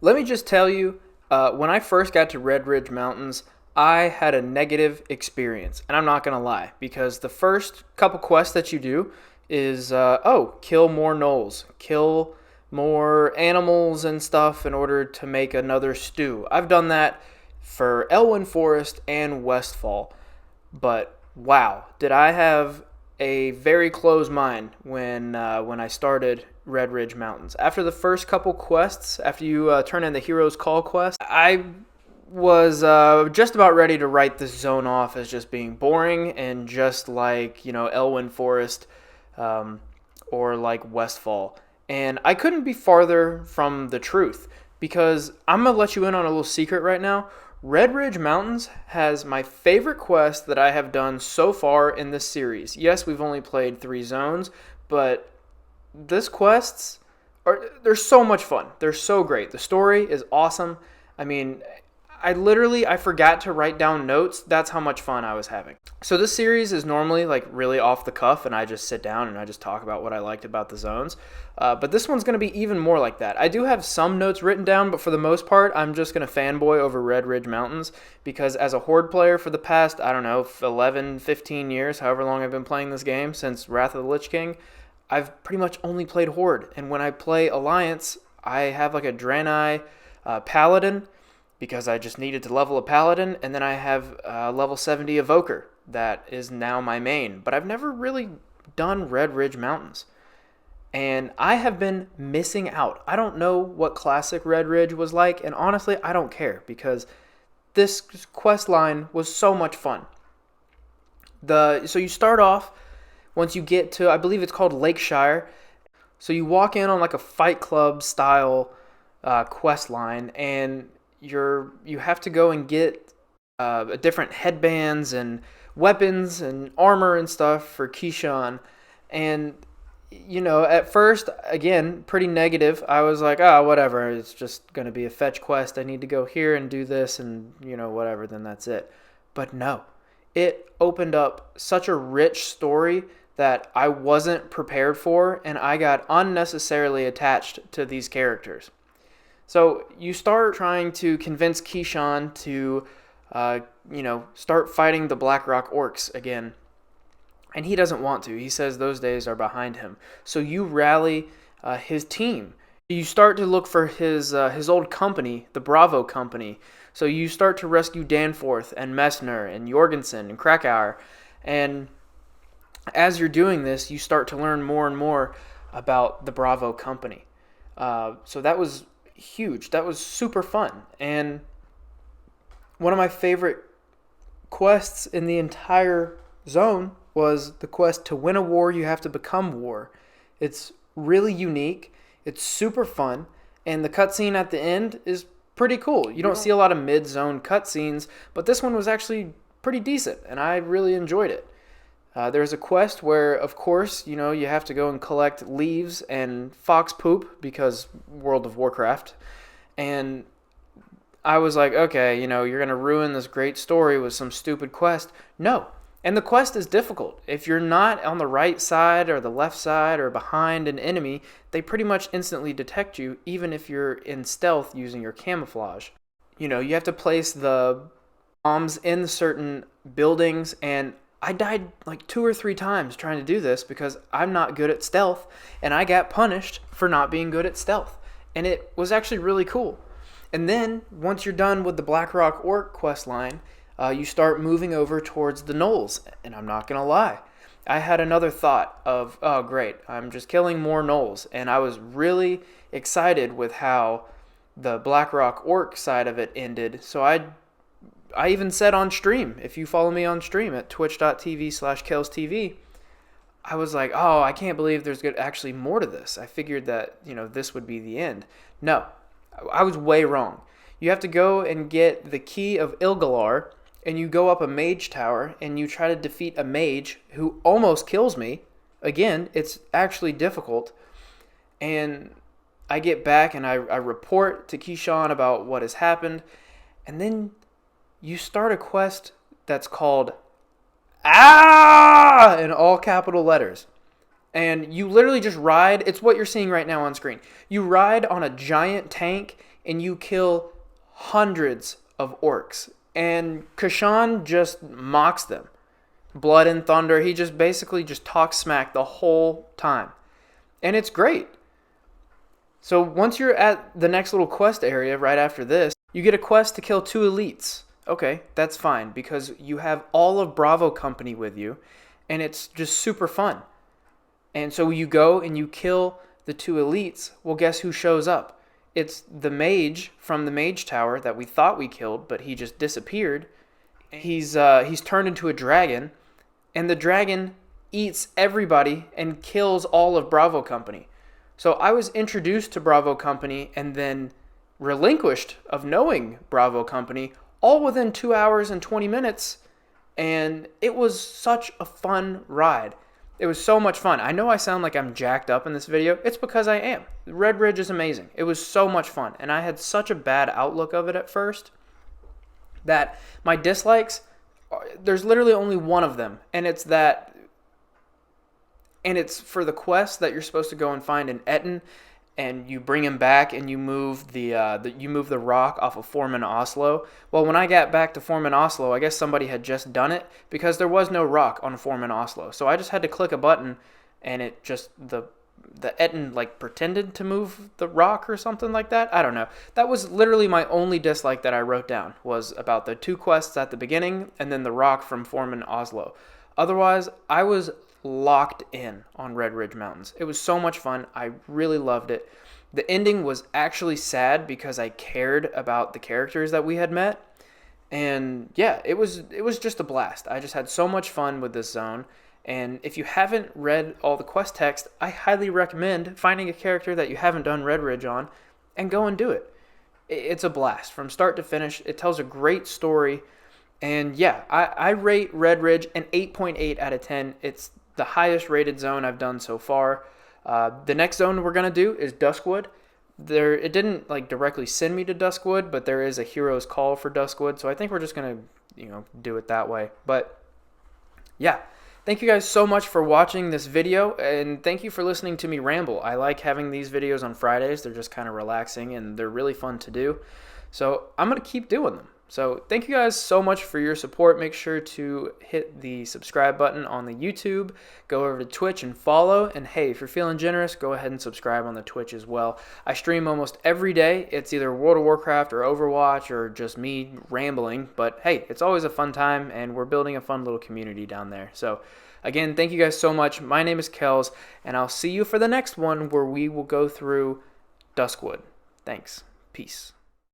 Let me just tell you, when I first got to Red Ridge Mountains, I had a negative experience. And I'm not going to lie, because the first couple quests that you do is, kill more gnolls, kill more animals and stuff in order to make another stew. I've done that for Elwyn Forest and Westfall. But wow, did I have a very closed mind when I started Red Ridge Mountains. After the first couple quests, after you turn in the Hero's Call quest, I was just about ready to write this zone off as just being boring and just like, Elwyn Forest or like Westfall. And I couldn't be farther from the truth because I'm going to let you in on a little secret right now. Red Ridge Mountains has my favorite quest that I have done so far in this series. Yes, we've only played 3 zones, but these quests they're so much fun. They're so great. The story is awesome. I mean, I forgot to write down notes. That's how much fun I was having. So this series is normally like really off the cuff and I just sit down and I just talk about what I liked about the zones. But this one's going to be even more like that. I do have some notes written down, but for the most part, I'm just going to fanboy over Red Ridge Mountains because as a Horde player for the past, 11, 15 years, however long I've been playing this game, since Wrath of the Lich King, I've pretty much only played Horde. And when I play Alliance, I have like a Draenei Paladin, because I just needed to level a Paladin, and then I have level 70 Evoker. That is now my main. But I've never really done Red Ridge Mountains. And I have been missing out. I don't know what classic Red Ridge was like, and honestly, I don't care, because this quest line was so much fun. So you start off, once you get to, I believe it's called Lakeshire, so you walk in on like a Fight Club style quest line, and you have to go and get different headbands and weapons and armor and stuff for Keyshawn. And at first, again, pretty negative. I was like, whatever, it's just going to be a fetch quest. I need to go here and do this and whatever, then that's it. But no, it opened up such a rich story that I wasn't prepared for, and I got unnecessarily attached to these characters. So you start trying to convince Keyshawn to, start fighting the Blackrock Orcs again. And he doesn't want to. He says those days are behind him. So you rally his team. You start to look for his old company, the Bravo Company. So you start to rescue Danforth and Messner and Jorgensen and Krakauer. And as you're doing this, you start to learn more and more about the Bravo Company. So that was huge. That was super fun. And one of my favorite quests in the entire zone was the quest to win a war, you have to become war. It's really unique. It's super fun. And the cutscene at the end is pretty cool. You don't see a lot of mid-zone cutscenes, but this one was actually pretty decent, and I really enjoyed it. There's a quest where, of course, you have to go and collect leaves and fox poop because World of Warcraft. And I was like, okay, you're going to ruin this great story with some stupid quest. No. And the quest is difficult. If you're not on the right side or the left side or behind an enemy, they pretty much instantly detect you, even if you're in stealth using your camouflage. You have to place the bombs in certain buildings, and I died like 2 or 3 times trying to do this because I'm not good at stealth, and I got punished for not being good at stealth. And it was actually really cool. And then, once you're done with the Blackrock Orc quest line, you start moving over towards the gnolls. And I'm not going to lie, I had another thought of, oh great, I'm just killing more gnolls. And I was really excited with how the Blackrock Orc side of it ended. So I even said on stream, if you follow me on stream at twitch.tv/KelsTV, I was like, oh, I can't believe there's actually more to this. I figured that, this would be the end. No, I was way wrong. You have to go and get the Key of Ilgalar, and you go up a mage tower, and you try to defeat a mage who almost kills me. Again, it's actually difficult. And I get back, and I report to Keyshawn about what has happened. And then you start a quest that's called Ah! In all capital letters. And you literally just ride. It's what you're seeing right now on screen. You ride on a giant tank and you kill hundreds of orcs. And Kashan just mocks them. Blood and Thunder, he just basically just talks smack the whole time. And it's great. So once you're at the next little quest area right after this, you get a quest to kill 2 elites. Okay, that's fine because you have all of Bravo Company with you, and it's just super fun. And so you go and you kill the 2 elites. Well, guess who shows up? It's the mage from the mage tower that we thought we killed, but he just disappeared. He's turned into a dragon, and the dragon eats everybody and kills all of Bravo Company. So I was introduced to Bravo Company and then relinquished of knowing Bravo Company all within 2 hours and 20 minutes, and it was such a fun ride. It was so much fun. I know I sound like I'm jacked up in this video. It's because I am. Red Ridge is amazing. It was so much fun, and I had such a bad outlook of it at first that my dislikes, there's literally only one of them, and it's for the quest that you're supposed to go and find in Etten, and you bring him back and you move the rock off of Foreman Oslo. Well, when I got back to Foreman Oslo, I guess somebody had just done it because there was no rock on Foreman Oslo. So I just had to click a button, and it just the Etten like pretended to move the rock or something like that. I don't know. That was literally my only dislike that I wrote down, was about the 2 quests at the beginning and then the rock from Foreman Oslo. Otherwise, I was locked in on Red Ridge Mountains. It was so much fun. I really loved it. The ending was actually sad because I cared about the characters that we had met. And yeah, it was just a blast. I just had so much fun with this zone. And if you haven't read all the quest text, I highly recommend finding a character that you haven't done Red Ridge on and go and do it. It's a blast from start to finish. It tells a great story. And yeah, I rate Red Ridge an 8.8 out of 10. It's the highest rated zone I've done so far. The next zone we're going to do is Duskwood. It didn't like directly send me to Duskwood, but there is a hero's call for Duskwood, so I think we're just going to, do it that way. But yeah, thank you guys so much for watching this video, and thank you for listening to me ramble. I like having these videos on Fridays. They're just kind of relaxing, and they're really fun to do. So I'm going to keep doing them. So thank you guys so much for your support. Make sure to hit the subscribe button on the YouTube. Go over to Twitch and follow. And hey, if you're feeling generous, go ahead and subscribe on the Twitch as well. I stream almost every day. It's either World of Warcraft or Overwatch or just me rambling. But hey, it's always a fun time, and we're building a fun little community down there. So again, thank you guys so much. My name is Kels, and I'll see you for the next one where we will go through Duskwood. Thanks. Peace.